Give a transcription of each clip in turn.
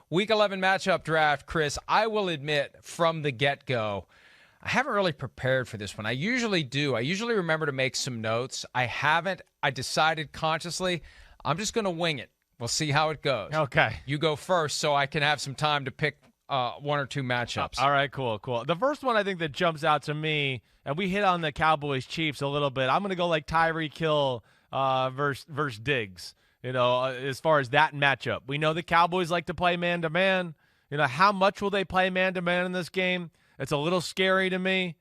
Week 11 matchup draft, Chris. I will admit from the get-go, I haven't really prepared for this one. I usually do. I usually remember to make some notes. I haven't. I decided consciously I'm just going to wing it. We'll see how it goes. Okay. You go first so I can have some time to pick one or two matchups. All right, cool. The first one I think that jumps out to me, and we hit on the Cowboys-Chiefs a little bit. I'm going to go like Tyreek Hill versus Diggs. As far as that matchup. We know the Cowboys like to play man-to-man. How much will they play man-to-man in this game? It's a little scary to me.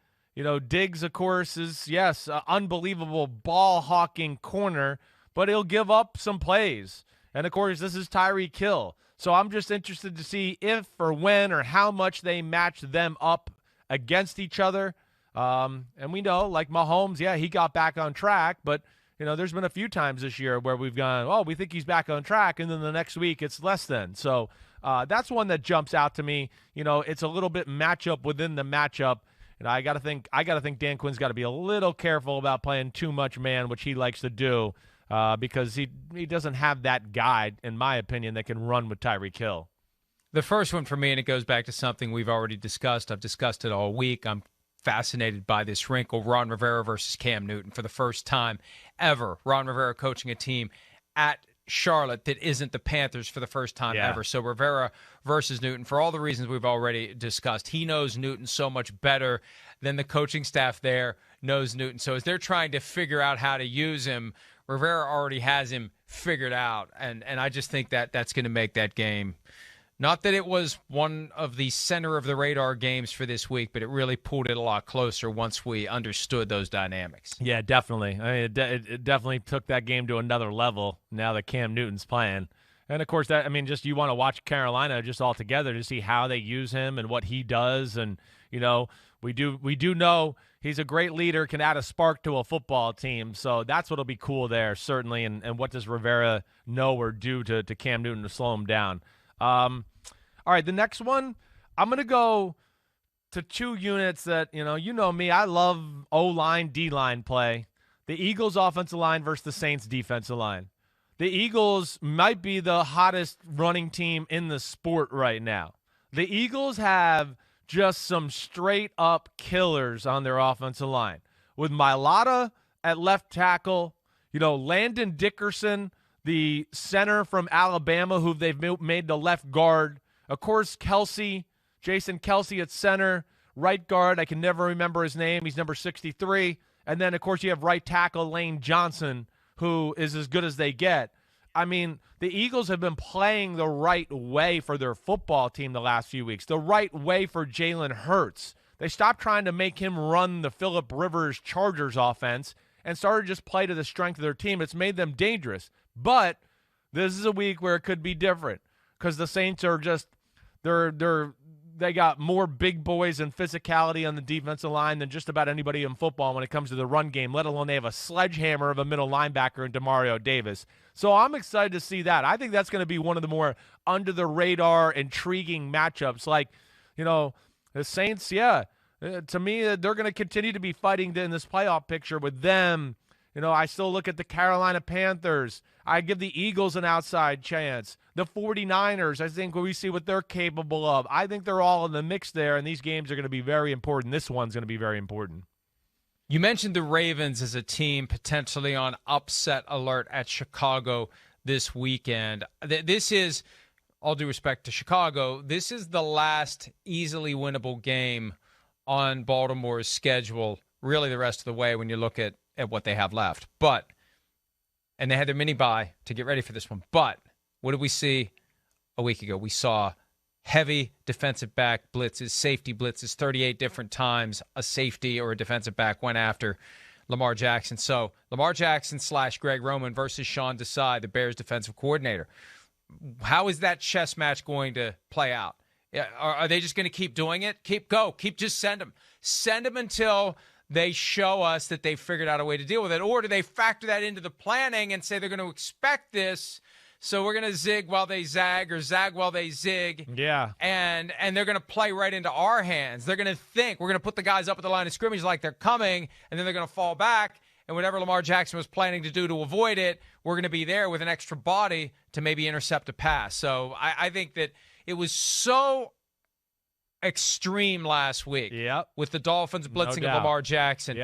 Diggs, of course, is, yes, an unbelievable ball-hawking corner, but he'll give up some plays. And, of course, this is Tyreek Hill. So I'm just interested to see if or when or how much they match them up against each other. And we know, like Mahomes, yeah, he got back on track, but there's been a few times this year where we've gone, oh, we think he's back on track, and then the next week it's less than. So that's one that jumps out to me. It's a little bit matchup within the matchup. And I gotta think Dan Quinn's got to be a little careful about playing too much man, which he likes to do, because he doesn't have that guy, in my opinion, that can run with Tyreek Hill. The first one for me, and it goes back to something we've already discussed. I've discussed it all week. I'm fascinated by this wrinkle. Ron Rivera versus Cam Newton. For the first time ever, Ron Rivera coaching a team at Charlotte that isn't the Panthers for the first time ever. So Rivera versus Newton, for all the reasons we've already discussed. He knows Newton so much better than the coaching staff there knows Newton. So as they're trying to figure out how to use him, Rivera already has him figured out. And I just think that that's going to make that game. Not that it was one of the center of the radar games for this week, but it really pulled it a lot closer once we understood those dynamics. Yeah, definitely. I mean, it definitely took that game to another level now that Cam Newton's playing. And, of course, just you want to watch Carolina just all together to see how they use him and what he does. And, we do know he's a great leader, can add a spark to a football team. So that's what'll be cool there, certainly. And what does Rivera know or do to Cam Newton to slow him down? All right, the next one, I'm going to go to two units that, you know me, I love O-line, D-line play. The Eagles' offensive line versus the Saints' defensive line. The Eagles might be the hottest running team in the sport right now. The Eagles have just some straight-up killers on their offensive line. With Mailata at left tackle, Landon Dickerson, the center from Alabama, who they've made the left guard. Of course, Jason Kelsey at center. Right guard, I can never remember his name. He's number 63. And then, of course, you have right tackle Lane Johnson, who is as good as they get. The Eagles have been playing the right way for their football team the last few weeks, the right way for Jalen Hurts. They stopped trying to make him run the Phillip Rivers Chargers offense and started just play to the strength of their team. It's made them dangerous. But this is a week where it could be different because the Saints are just they got more big boys and physicality on the defensive line than just about anybody in football when it comes to the run game, let alone they have a sledgehammer of a middle linebacker in Demario Davis. So I'm excited to see that. I think that's going to be one of the more under-the-radar, intriguing matchups. Like, the Saints, to me, they're going to continue to be fighting in this playoff picture with them. I still look at the Carolina Panthers. I give the Eagles an outside chance. The 49ers, I think we see what they're capable of. I think they're all in the mix there, and these games are going to be very important. This one's going to be very important. You mentioned the Ravens as a team potentially on upset alert at Chicago this weekend. This is, all due respect to Chicago, this is the last easily winnable game on Baltimore's schedule, really the rest of the way when you look at what they have left. And they had their mini bye to get ready for this one. But what did we see a week ago? We saw heavy defensive back blitzes, safety blitzes, 38 different times a safety or a defensive back went after Lamar Jackson. So Lamar Jackson / Greg Roman versus Sean Desai, the Bears defensive coordinator. How is that chess match going to play out? Are they just going to keep doing it? Keep just send them. Send them until they show us that they've figured out a way to deal with it? Or do they factor that into the planning and say they're going to expect this, so we're going to zig while they zag or zag while they zig? Yeah. And they're going to play right into our hands. They're going to think we're going to put the guys up at the line of scrimmage like they're coming, and then they're going to fall back. And whatever Lamar Jackson was planning to do to avoid it, we're going to be there with an extra body to maybe intercept a pass. So I think that It was so extreme last week with the Dolphins blitzing of Lamar Jackson.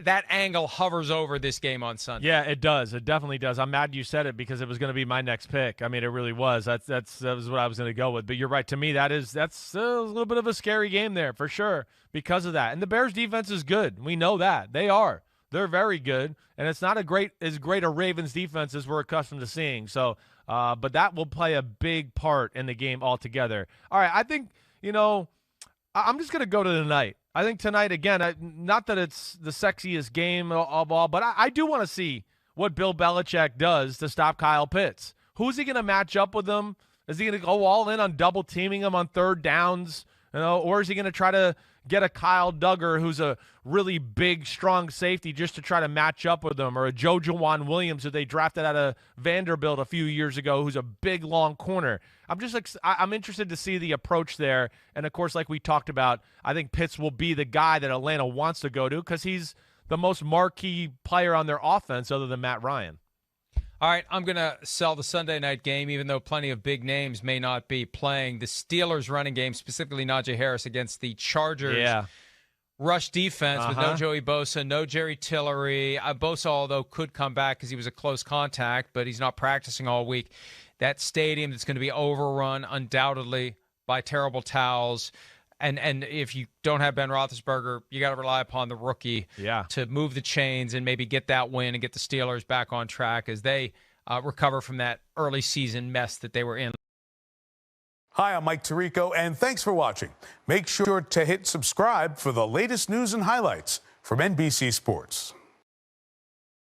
That angle hovers over this game on Sunday. Yeah, it does. It definitely does. I'm mad you said it because it was going to be my next pick. I mean, it really was. That was what I was going to go with. But you're right. To me, that's a little bit of a scary game there for sure because of that. And the Bears' defense is good. We know that. They are. They're very good. And it's not as great a Ravens defense as we're accustomed to seeing. So, but that will play a big part in the game altogether. All right, I think, I'm just going to go to tonight. I think tonight, again, not that it's the sexiest game of all, but I do want to see what Bill Belichick does to stop Kyle Pitts. Who's he going to match up with him? Is he going to go all in on double teaming him on third downs? Or is he going to try to get a Kyle Duggar, who's a really big, strong safety, just to try to match up with him, or a Joe Jawan Williams, who they drafted out of Vanderbilt a few years ago, who's a big, long corner. I'm interested to see the approach there. And, of course, like we talked about, I think Pitts will be the guy that Atlanta wants to go to because he's the most marquee player on their offense other than Matt Ryan. All right, I'm going to sell the Sunday night game, even though plenty of big names may not be playing. The Steelers running game, specifically Najee Harris against the Chargers rush defense with no Joey Bosa, no Jerry Tillery. Bosa, although, could come back because he was a close contact, but he's not practicing all week. That stadium that's going to be overrun undoubtedly by terrible towels. And if you don't have Ben Roethlisberger, you got to rely upon the rookie to move the chains and maybe get that win and get the Steelers back on track as they recover from that early season mess that they were in. Hi, I'm Mike Tirico, and thanks for watching. Make sure to hit subscribe for the latest news and highlights from NBC Sports.